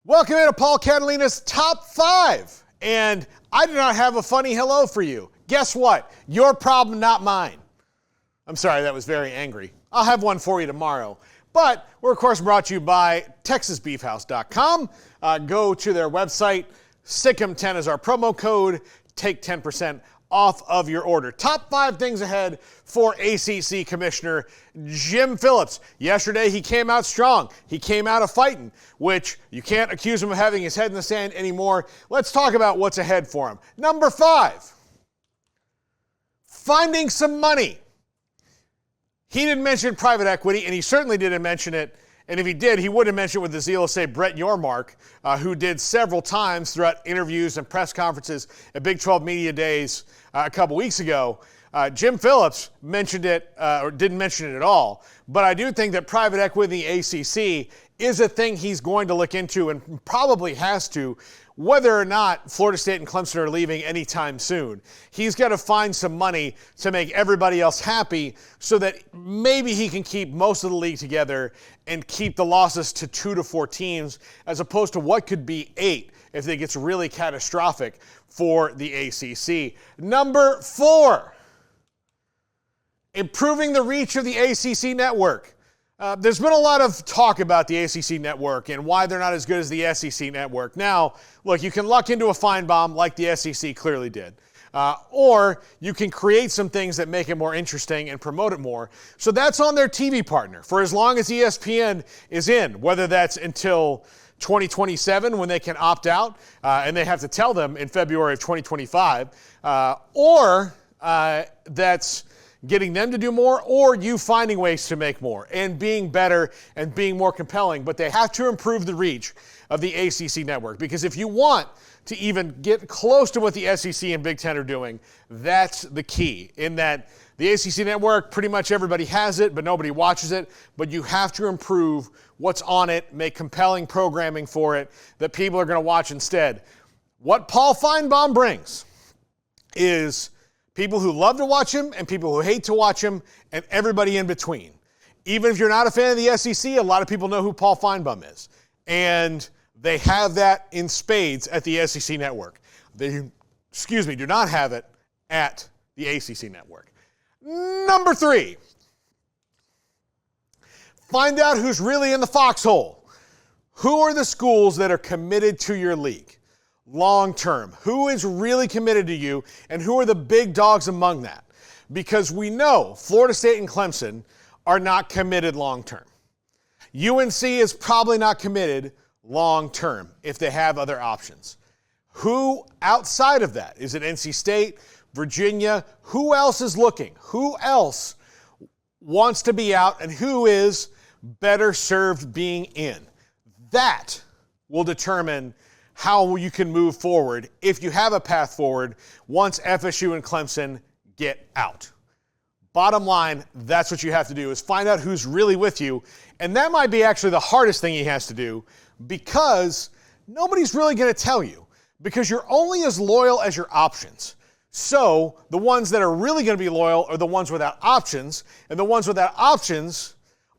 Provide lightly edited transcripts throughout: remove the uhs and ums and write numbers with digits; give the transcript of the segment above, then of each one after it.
Welcome into Paul Catalina's Top 5. And I do not have a funny hello for you. Guess what? Your problem, not mine. I'm sorry, that was very angry. I'll have one for you tomorrow. But we're, of course, brought to you by TexasBeefHouse.com. Go to their website. SICK'EM10 is our promo code. Take 10% off of your order. Top 5 things ahead for ACC Commissioner Jim Phillips. Yesterday, he came out strong. He came out of fighting, which you can't accuse him of having his head in the sand anymore. Let's talk about what's ahead for him. Number 5, finding some money. He didn't mention private equity, and he certainly didn't mention it. And if he did, he wouldn't mention it with the zeal of, say, Brett Yormark, who did several times throughout interviews and press conferences at Big 12 Media Days a couple weeks ago. Jim Phillips mentioned it, or didn't mention it at all. But I do think that private equity in the ACC is a thing he's going to look into and probably has to, whether or not Florida State and Clemson are leaving anytime soon. He's got to find some money to make everybody else happy so that maybe he can keep most of the league together and keep the losses to 2 to 4 teams as opposed to what could be 8 if it gets really catastrophic for the ACC. Number 4, improving the reach of the ACC Network. There's been a lot of talk about the ACC Network and why they're not as good as the SEC Network. Now, look, you can luck into a fine bomb like the SEC clearly did. Or you can create some things that make it more interesting and promote it more. So that's on their TV partner for as long as ESPN is in, whether that's until 2027 when they can opt out, and they have to tell them in February of 2025, or that's getting them to do more, or you finding ways to make more and being better and being more compelling. But they have to improve the reach of the ACC Network, because if you want to even get close to what the SEC and Big Ten are doing, that's the key, in that the ACC Network, pretty much everybody has it, but nobody watches it. But you have to improve what's on it, make compelling programming for it that people are going to watch instead. What Paul Feinbaum brings is people who love to watch him and people who hate to watch him and everybody in between. Even if you're not a fan of the SEC, a lot of people know who Paul Feinbaum is. And they have that in spades at the SEC Network. They, do not have it at the ACC Network. Number 3, find out who's really in the foxhole. Who are the schools that are committed to your league long term? Who is really committed to you, and who are the big dogs among that? Because we know Florida State and Clemson are not committed long term. UNC is probably not committed long term if they have other options. Who outside of that? Is it NC State, Virginia? Who else is looking? Who else wants to be out, and who is better served being in? That will determine how you can move forward if you have a path forward once FSU and Clemson get out. Bottom line, that's what you have to do, is find out who's really with you. And that might be actually the hardest thing he has to do, because nobody's really going to tell you, because you're only as loyal as your options. So the ones that are really going to be loyal are the ones without options, and the ones without options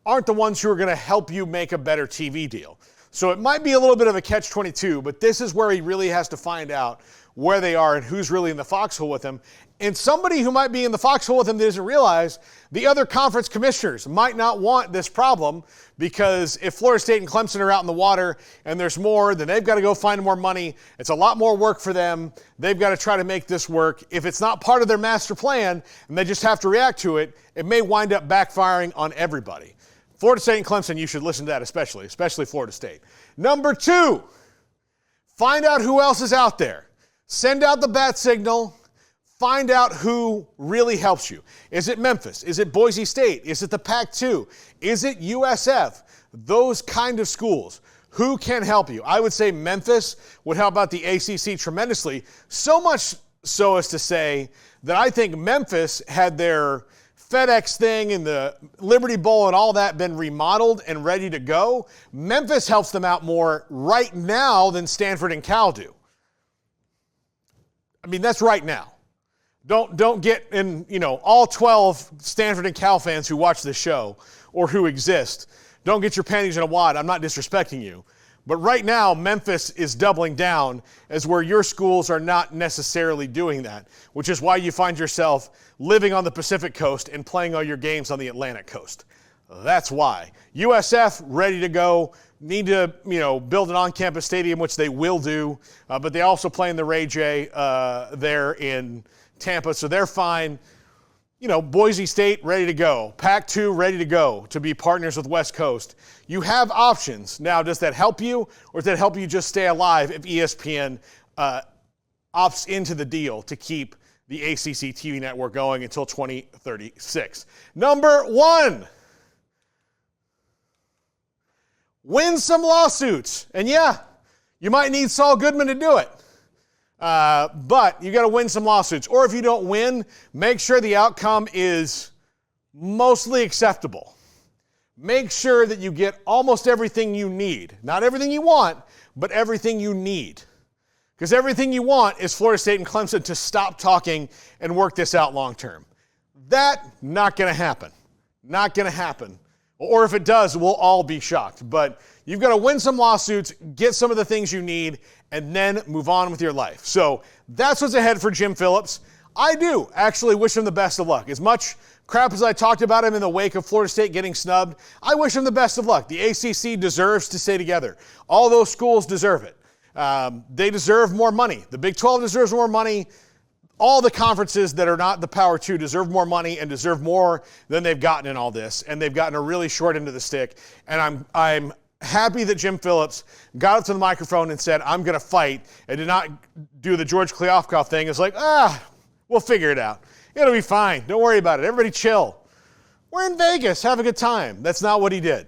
aren't the ones who are going to help you make a better TV deal. So it might be a little bit of a catch-22, but this is where he really has to find out where they are and who's really in the foxhole with him. And somebody who might be in the foxhole with him that doesn't realize, the other conference commissioners might not want this problem, because if Florida State and Clemson are out in the water and there's more, then they've got to go find more money. It's a lot more work for them. They've got to try to make this work. If it's not part of their master plan and they just have to react to it, it may wind up backfiring on everybody. Florida State and Clemson, you should listen to that especially Florida State. Number 2, find out who else is out there. Send out the bat signal. Find out who really helps you. Is it Memphis? Is it Boise State? Is it the Pac-2? Is it USF? Those kind of schools. Who can help you? I would say Memphis would help out the ACC tremendously, so much so as to say that I think Memphis, had their FedEx thing and the Liberty Bowl and all that been remodeled and ready to go, Memphis helps them out more right now than Stanford and Cal do. I mean, that's right now. Don't get in, all 12 Stanford and Cal fans who watch this show or who exist. Don't get your panties in a wad. I'm not disrespecting you. But right now, Memphis is doubling down as where your schools are not necessarily doing that, which is why you find yourself living on the Pacific Coast and playing all your games on the Atlantic Coast. That's why. USF, ready to go. Need to, build an on-campus stadium, which they will do, but they also play in the Ray J there in Tampa, so they're fine. Boise State, ready to go. Pac-2, ready to go to be partners with West Coast. You have options. Now, does that help you, or does that help you just stay alive if ESPN opts into the deal to keep the ACC TV network going until 2036? Number 1. Win some lawsuits. And yeah, you might need Saul Goodman to do it. But you got to win some lawsuits. Or if you don't win, make sure the outcome is mostly acceptable. Make sure that you get almost everything you need. Not everything you want, but everything you need. Because everything you want is Florida State and Clemson to stop talking and work this out long term. That, not going to happen. Not going to happen. Or if it does, we'll all be shocked. But you've got to win some lawsuits, get some of the things you need, and then move on with your life. So that's what's ahead for Jim Phillips. I do actually wish him the best of luck. As much crap as I talked about him in the wake of Florida State getting snubbed, I wish him the best of luck. The ACC deserves to stay together. All those schools deserve it. They deserve more money. The Big 12 deserves more money. All the conferences that are not the Power 2 deserve more money and deserve more than they've gotten in all this. And they've gotten a really short end of the stick. And I'm happy that Jim Phillips got up to the microphone and said, I'm going to fight, and did not do the George Kliavkoff thing. It's like, we'll figure it out. It'll be fine. Don't worry about it. Everybody chill. We're in Vegas. Have a good time. That's not what he did.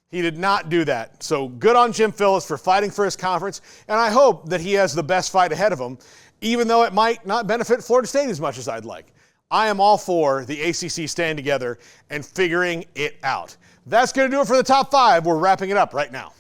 He did not do that. So good on Jim Phillips for fighting for his conference, and I hope that he has the best fight ahead of him, even though it might not benefit Florida State as much as I'd like. I am all for the ACC staying together and figuring it out. That's going to do it for the top 5. We're wrapping it up right now.